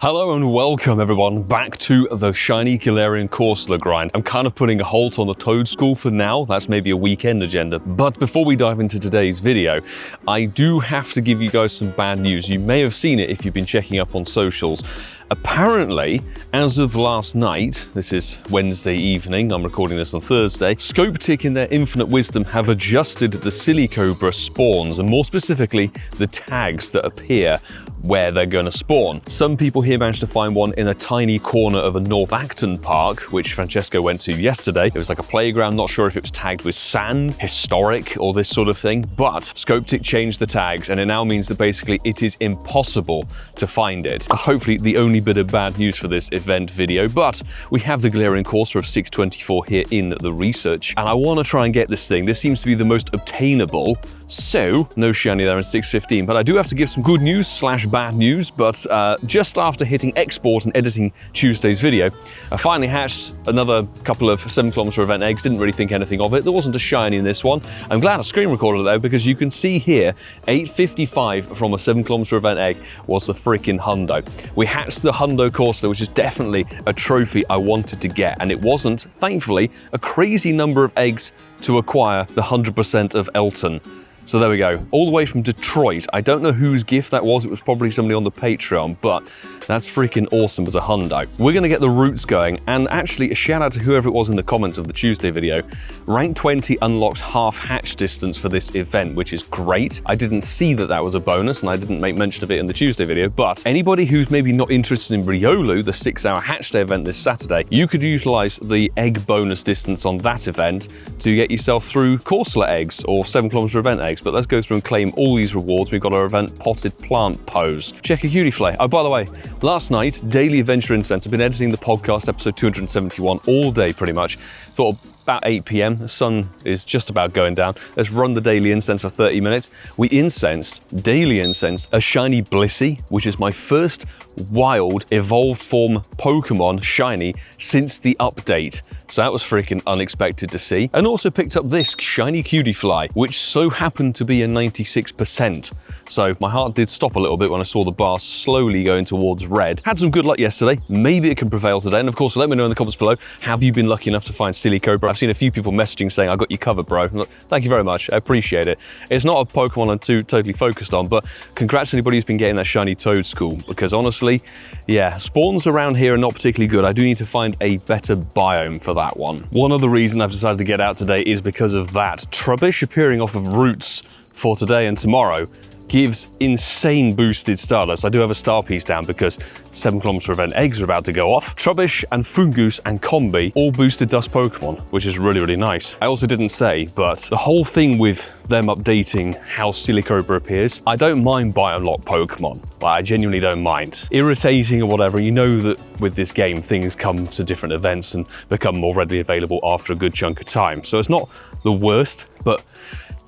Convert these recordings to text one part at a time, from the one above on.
Hello and welcome everyone back to the Shiny Galarian Corsola grind. I'm kind of putting a halt on the Toad School for now, that's maybe a weekend agenda. But before we dive into today's video, I do have to give you guys some bad news. You may have seen it if you've been checking up on socials. Apparently, as of last night, this is Wednesday evening, I'm recording this on Thursday, Scopetic in their infinite wisdom have adjusted the Silicobra spawns, and more specifically, the tags that appear where they're going to spawn. Some people here managed to find one in a tiny corner of a North Acton park, which Francesco went to yesterday. It was like a playground, not sure if it was tagged with sand, historic, or this sort of thing, but Scopetic changed the tags, and it now means that basically it is impossible to find it. That's hopefully the only bit of bad news for this event video, but we have the Galarian Corsola of 624 here in the research, and I want to try and get this thing. This seems to be the most obtainable, so no shiny there in 615, but I do have to give some good news slash bad news. But just after hitting export and editing Tuesday's video, I finally hatched another couple of 7km event eggs. Didn't really think anything of it. There wasn't a shiny in this one. I'm glad I screen recorded it though, because you can see here 855 from a 7km event egg was the freaking hundo. We hatched the hundo Corsola, which is definitely a trophy I wanted to get, and it wasn't, thankfully, a crazy number of eggs to acquire the 100% of Elton. So there we go, all the way from Detroit. I don't know whose gift that was, it was probably somebody on the Patreon, but that's freaking awesome as a hundo. We're gonna get the roots going, and actually a shout out to whoever it was in the comments of the Tuesday video. Rank 20 unlocks half hatch distance for this event, which is great. I didn't see that that was a bonus, and I didn't make mention of it in the Tuesday video, but anybody who's maybe not interested in Riolu, the 6-hour hatch day event this Saturday, you could utilize the egg bonus distance on that event to get yourself through Corsola eggs or 7km event eggs. But let's go through and claim all these rewards. We've got our event potted plant pose. Check a cutie flay. Oh, by the way, last night, daily adventure incense. I've been editing the podcast, episode 271, all day pretty much. Thought about 8 p.m, the sun is just about going down. Let's run the daily incense for 30 minutes. We daily incensed a shiny Blissey, which is my first wild evolved form Pokemon shiny since the update. So that was freaking unexpected to see. And also picked up this shiny cutie fly, which so happened to be a 96%. So my heart did stop a little bit when I saw the bar slowly going towards red. Had some good luck yesterday. Maybe it can prevail today. And of course, let me know in the comments below, have you been lucky enough to find Silicobra? I've seen a few people messaging saying, I got you covered, bro. Thank you very much. I appreciate it. It's not a Pokemon I'm totally focused on, but congrats to anybody who's been getting that shiny Toad School, because honestly, yeah, spawns around here are not particularly good. I do need to find a better biome for that one. One other reason I've decided to get out today is because of that. Trubbish appearing off of roots for today and tomorrow gives insane boosted Stardust. I do have a star piece down because 7km event eggs are about to go off. Trubbish and Fungus and Combi all boosted dust Pokemon, which is really, really nice. I also didn't say, but the whole thing with them updating how Silicobra appears, I don't mind biome lock Pokemon. I genuinely don't mind. Irritating or whatever, you know that with this game, things come to different events and become more readily available after a good chunk of time. So it's not the worst, but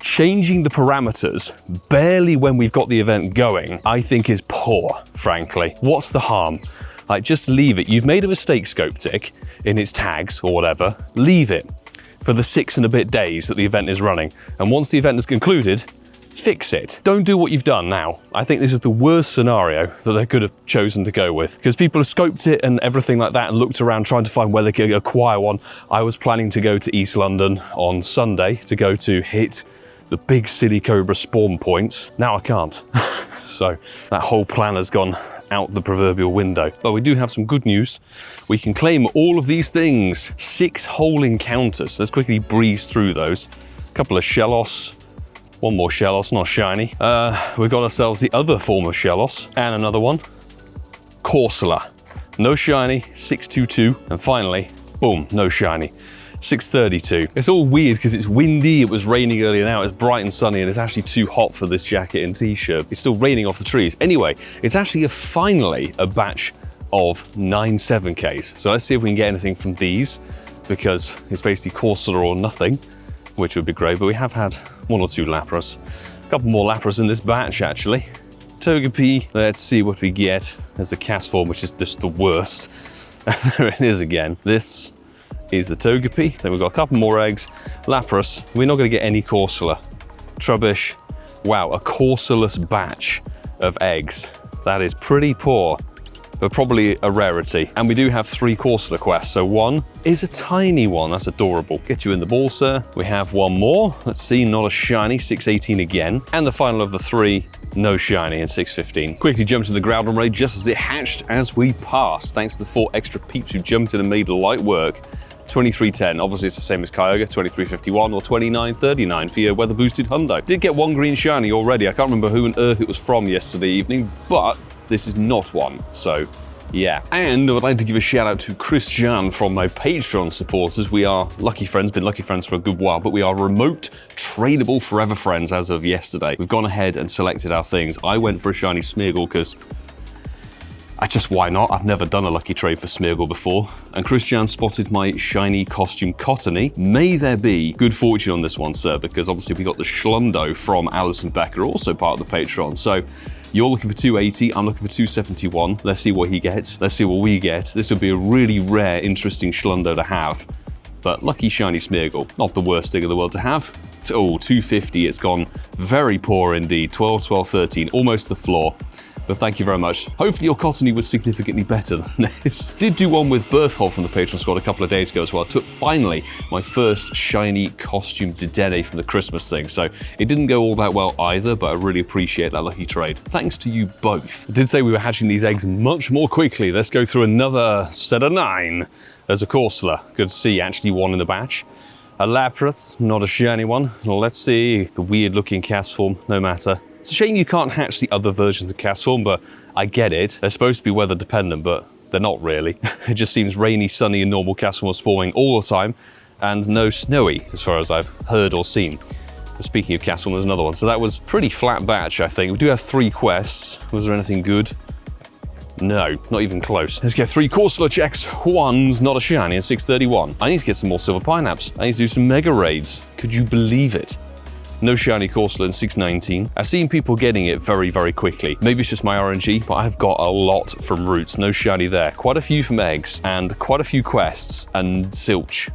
changing the parameters barely when we've got the event going, I think is poor, frankly. What's the harm? Like, just leave it. You've made a mistake, Scopetic, in its tags or whatever. Leave it for the 6 and a bit days that the event is running. And once the event is concluded, fix it. Don't do what you've done now. I think this is the worst scenario that they could have chosen to go with, because people have scoped it and everything like that and looked around trying to find where they could acquire one. I was planning to go to East London on Sunday to go to hit the big Silicobra spawn points. Now I can't. So that whole plan has gone out the proverbial window. But we do have some good news. We can claim all of these things. 6 whole encounters. Let's quickly breeze through those. A couple of Shellos. One more Shellos, not shiny. We've got ourselves the other form of Shellos, and another one. Corsola. No shiny, 622. And finally, boom, no shiny. 632. It's all weird because it's windy, it was raining earlier, now it's bright and sunny, and it's actually too hot for this jacket and t-shirt. It's still raining off the trees. Anyway, it's actually finally a batch of 9 7Ks. So let's see if we can get anything from these, because it's basically Corsola or nothing, which would be great, but we have had 1 or 2 Lapras. A couple more Lapras in this batch, actually. Togepi, let's see what we get. There's the cast form, which is just the worst. There it is again. This is the Togepi. Then we've got a couple more eggs. Lapras, we're not going to get any Corsola. Trubbish, wow, a Corsolus batch of eggs. That is pretty poor. but probably a rarity. And we do have 3 Corsola quests, so one is a tiny one. That's adorable. Get you in the ball, sir. We have one more. Let's see, not a shiny, 618 again. And the final of the 3, no shiny, and 615. Quickly jumped in the Groudon raid just as it hatched as we passed. Thanks to the 4 extra peeps who jumped in and made light work. 2310, obviously it's the same as Kyogre, 2351 or 2939 for your weather boosted hundo. Did get 1 green shiny already. I can't remember who on earth it was from yesterday evening, but this is not one, so yeah. And I would like to give a shout out to Christian from my Patreon supporters. We are lucky friends, been lucky friends for a good while, but we are remote tradable forever friends as of yesterday. We've gone ahead and selected our things. I went for a shiny Smeargle because why not? I've never done a lucky trade for Smeargle before. And Christian spotted my Shiny Costume Cottony. May there be good fortune on this one, sir, because obviously we got the Schlundo from Alison Becker, also part of the Patreon. So you're looking for 280, I'm looking for 271. Let's see what he gets. Let's see what we get. This would be a really rare, interesting Schlundo to have. But lucky Shiny Smeargle, not the worst thing in the world to have. Oh, 250, it's gone very poor indeed. 12, 12, 13, almost the floor. But thank you very much. Hopefully your Cottony was significantly better than this. Did do one with Berthold from the Patreon squad a couple of days ago as well. I took finally my first shiny costume Dedenne from the Christmas thing. So it didn't go all that well either, but I really appreciate that lucky trade. Thanks to you both. I did say we were hatching these eggs much more quickly. Let's go through another set of 9. There's a Corsola. Good to see actually one in the batch. A Lapras, not a shiny one. Let's see the weird looking cast form, no matter. It's a shame you can't hatch the other versions of cast form, but I get it. They're supposed to be weather dependent, but they're not really. It just seems rainy, sunny, and normal cast form spawning all the time, and no snowy, as far as I've heard or seen. But speaking of cast form, there's another one. So that was pretty flat batch, I think. We do have 3 quests. Was there anything good? No, not even close. Let's get 3 Corsola checks. 1's not a shiny, and 631. I need to get some more silver pineapples. I need to do some mega raids. Could you believe it? No shiny Corsola in 619. I've seen people getting it very, very quickly. Maybe it's just my RNG, but I've got a lot from roots. No shiny there. Quite a few from eggs, and quite a few quests, and zilch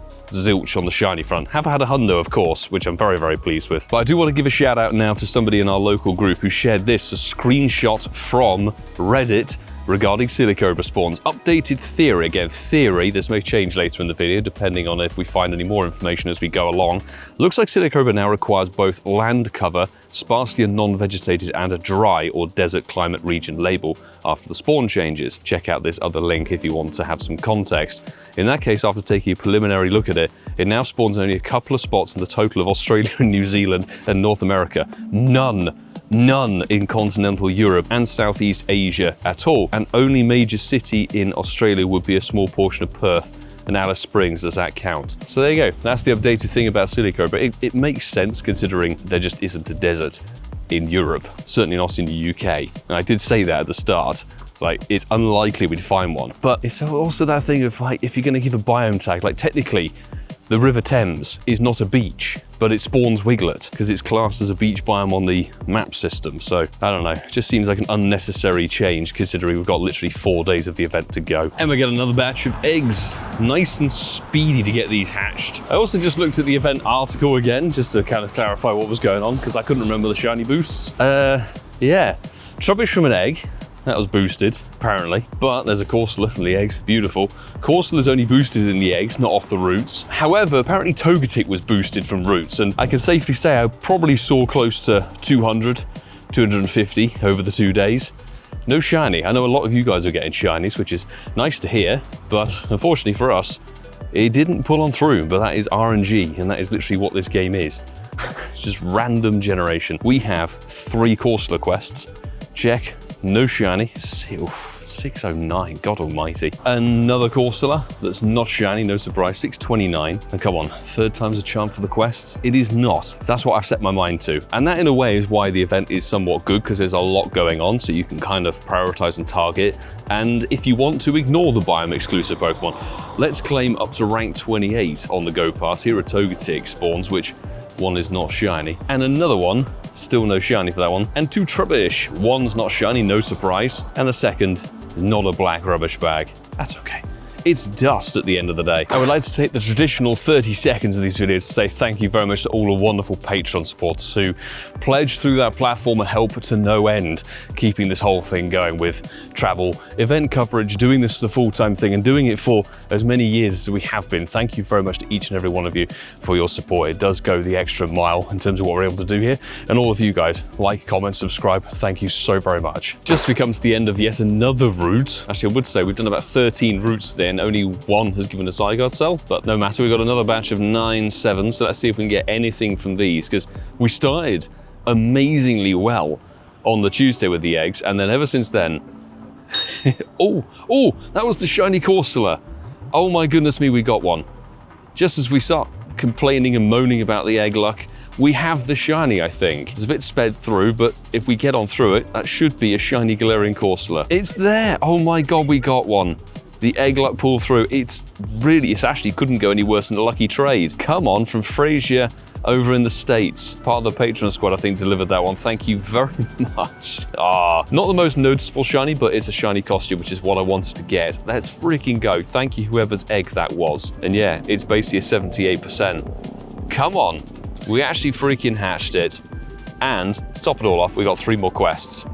on the shiny front. Have had a hundo, of course, which I'm very, very pleased with. But I do want to give a shout out now to somebody in our local group who shared this, a screenshot from Reddit regarding Silicobra spawns. Updated theory, again, theory, this may change later in the video depending on if we find any more information as we go along. Looks like Silicobra now requires both land cover, sparsely and non-vegetated, and a dry or desert climate region label after the spawn changes. Check out this other link if you want to have some context. In that case, after taking a preliminary look at it, it now spawns only a couple of spots in the total of Australia and New Zealand and North America. None in continental Europe and Southeast Asia at all. And only major city in Australia would be a small portion of Perth and Alice Springs. Does that count? So there you go. That's the updated thing about Silicobra. It makes sense considering there just isn't a desert in Europe, certainly not in the UK. And I did say that at the start. Like, it's unlikely we'd find one. But it's also that thing of like, if you're going to give a biome tag, like technically, the River Thames is not a beach, but it spawns Wiglet because it's classed as a beach biome on the map system. So I don't know, it just seems like an unnecessary change considering we've got literally 4 days of the event to go. And we get another batch of eggs. Nice and speedy to get these hatched. I also just looked at the event article again, just to kind of clarify what was going on because I couldn't remember the shiny boosts. Yeah, Trubbish from an egg. That was boosted, apparently. But there's a Corsola from the eggs. Beautiful. Corsola's only boosted in the eggs, not off the roots. However, apparently Togetic was boosted from roots, and I can safely say I probably saw close to 200, 250 over the 2 days. No shiny. I know a lot of you guys are getting shinies, which is nice to hear, but unfortunately for us, it didn't pull on through, but that is RNG, and that is literally what this game is. It's just random generation. We have 3 Corsola quests. Check. No shiny. 609, God almighty. Another Corsola that's not shiny, no surprise, 629. And come on, 3rd time's a charm for the quests? It is not. That's what I've set my mind to. And that in a way is why the event is somewhat good, because there's a lot going on, so you can kind of prioritize and target. And if you want to ignore the biome exclusive Pokemon, let's claim up to rank 28 on the Go Pass. Here are Togetic spawns, which one is not shiny. And another one, still no shiny for that one. And 2 Trubbish. One's not shiny, no surprise. And the second is not a black rubbish bag. That's okay. It's dust at the end of the day. I would like to take the traditional 30 seconds of these videos to say thank you very much to all the wonderful Patreon supporters who pledge through that platform and help to no end, keeping this whole thing going with travel, event coverage, doing this as a full-time thing and doing it for as many years as we have been. Thank you very much to each and every one of you for your support. It does go the extra mile in terms of what we're able to do here. And all of you guys, like, comment, subscribe. Thank you so very much. Just as we come to the end of yet another route, actually I would say we've done about 13 routes today and only one has given a Zygarde cell, but no matter, we've got another batch of 9 7s, so let's see if we can get anything from these, because we started amazingly well on the Tuesday with the eggs, and then ever since then, oh, that was the Shiny Corsola. Oh my goodness me, we got one. Just as we start complaining and moaning about the egg luck, we have the shiny, I think. It's a bit sped through, but if we get on through it, that should be a Shiny Galarian Corsola. It's there. Oh my God, we got one. The egg luck pull through. It's actually couldn't go any worse than a lucky trade. Come on, from Frazier over in the States. Part of the Patreon squad, I think, delivered that one. Thank you very much. Not the most noticeable shiny, but it's a shiny costume, which is what I wanted to get. Let's freaking go. Thank you, whoever's egg that was. And yeah, it's basically a 78%. Come on. We actually freaking hatched it. And to top it all off, we got 3 more quests.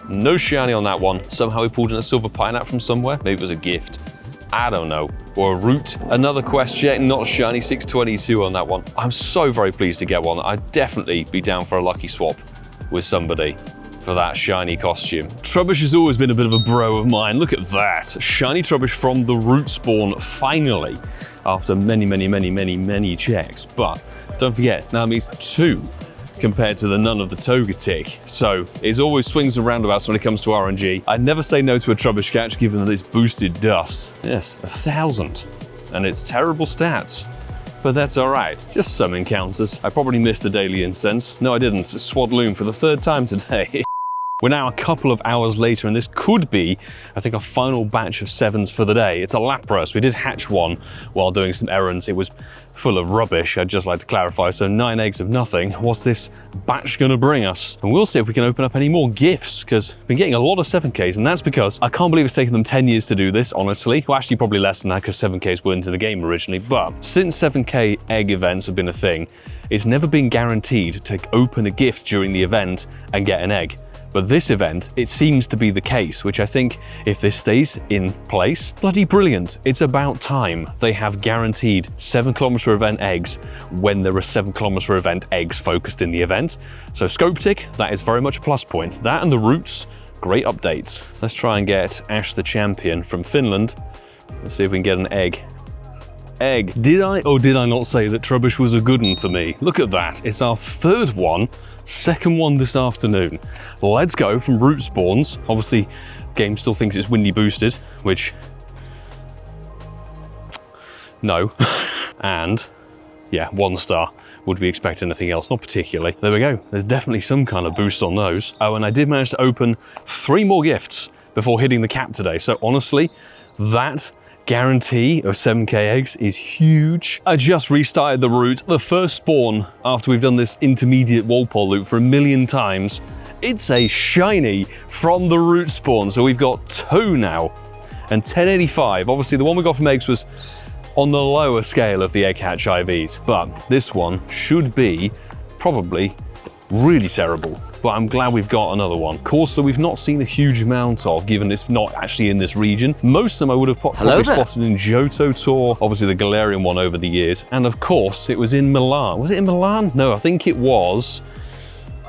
No shiny on that one. Somehow we pulled in a silver pineapple from somewhere. Maybe it was a gift. I don't know. Or a root. Another quest check, not shiny, 622 on that one. I'm so very pleased to get one. I'd definitely be down for a lucky swap with somebody for that shiny costume. Trubbish has always been a bit of a bro of mine. Look at that. Shiny Trubbish from the root spawn, finally, after many checks. But don't forget, now it means 2 compared to the none of the Togetic. So it always swings and roundabouts when it comes to RNG. I'd never say no to a Trubbish catch given that it's boosted dust. Yes, 1,000. And it's terrible stats. But that's all right. Just some encounters. I probably missed the daily incense. No, I didn't. It's Swadloon for the 3rd time today. We're now a couple of hours later, and this could be, I think, our final batch of 7s for the day. It's a Lapras. We did hatch one while doing some errands. It was full of rubbish, I'd just like to clarify. So 9 eggs of nothing. What's this batch gonna bring us? And we'll see if we can open up any more gifts, because we've been getting a lot of 7Ks, and that's because I can't believe it's taken them 10 years to do this, honestly. Well, actually, probably less than that, because 7Ks weren't in the game originally. But since 7K egg events have been a thing, it's never been guaranteed to open a gift during the event and get an egg. But this event, it seems to be the case, which I think, if this stays in place, bloody brilliant. It's about time they have guaranteed 7km event eggs when there are 7km event eggs focused in the event. So scope tick, that is very much a plus point. That and the roots, great updates. Let's try and get Ash the Champion from Finland. Let's see if we can get an egg. Egg. Did I or did I not say that Trubbish was a good one for me? Look at that. It's our 3rd one, 2nd one this afternoon. Let's go from root spawns. Obviously, the game still thinks it's windy boosted, which... no. And, yeah, 1 star. Would we expect anything else? Not particularly. There we go. There's definitely some kind of boost on those. Oh, and I did manage to open 3 more gifts before hitting the cap today. So honestly, that guarantee of 7K eggs is huge. I just restarted the route. The first spawn, after we've done this intermediate Walpole loop for 1,000,000 times, it's a shiny from the root spawn. So we've got 2 now. And 1085, obviously the one we got from eggs was on the lower scale of the egg hatch IVs, but this one should be probably really terrible. But I'm glad we've got another one. Corsola we've not seen a huge amount of, given it's not actually in this region. Most of them I would have probably spotted in Johto Tour, obviously the Galarian one over the years, and of course it was in Milan. Was it in Milan? No, I think it was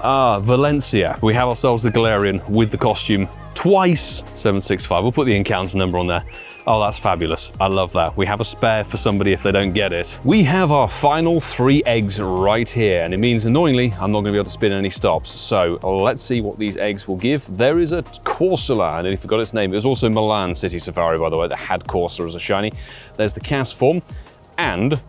Valencia. We have ourselves the Galarian with the costume twice. 765, we'll put the encounter number on there. Oh, that's fabulous. I love that. We have a spare for somebody if they don't get it. We have our final 3 eggs right here, and it means, annoyingly, I'm not gonna be able to spin any stops. So let's see what these eggs will give. There is a Corsola, I nearly forgot its name. It was also Milan City Safari, by the way, that had Corsola as a shiny. There's the cast form, and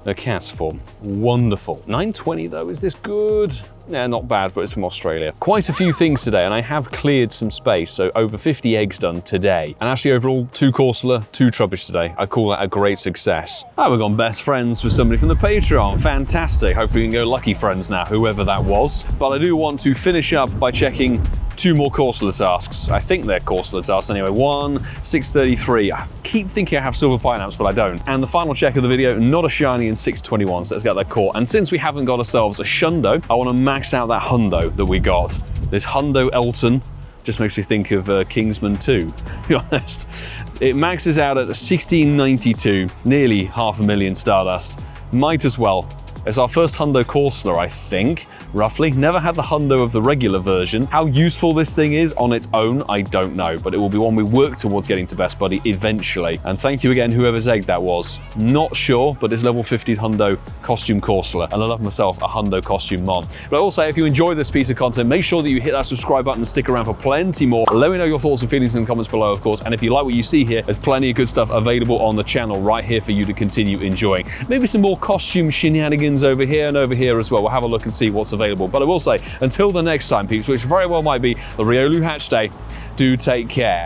a cast form. Wonderful. 920 though, is this good? Yeah, not bad, but it's from Australia. Quite a few things today, and I have cleared some space, so over 50 eggs done today. And actually overall, 2 Corsola, 2 Trubbish today. I call that a great success. Oh, we've gone best friends with somebody from the Patreon. Fantastic. Hopefully we can go lucky friends now, whoever that was. But I do want to finish up by checking 2 more Corsola tasks. I think they're Corsola tasks anyway. 1, 633. I keep thinking I have silver pineapples, but I don't. And the final check of the video, not a shiny in 621, so let's get that caught. And since we haven't got ourselves a Shundo, I want to max out that Hundo that we got. This Hundo Elton just makes me think of Kingsman 2, to be honest. It maxes out at 1692, nearly 500,000 Stardust. Might as well. It's our first Hundo Corsola, I think, roughly. Never had the Hundo of the regular version. How useful this thing is on its own, I don't know, but it will be one we work towards getting to Best Buddy eventually. And thank you again, whoever's egg that was. Not sure, but it's level 50 Hundo Costume Corsola, and I love myself a Hundo Costume Mon. But also, if you enjoy this piece of content, make sure that you hit that subscribe button and stick around for plenty more. Let me know your thoughts and feelings in the comments below, of course, and if you like what you see here, there's plenty of good stuff available on the channel right here for you to continue enjoying. Maybe some more costume shenanigans over here and over here as well. We'll have a look and see what's available. But I will say, until the next time, peeps, which very well might be the Riolu Hatch Day, do take care.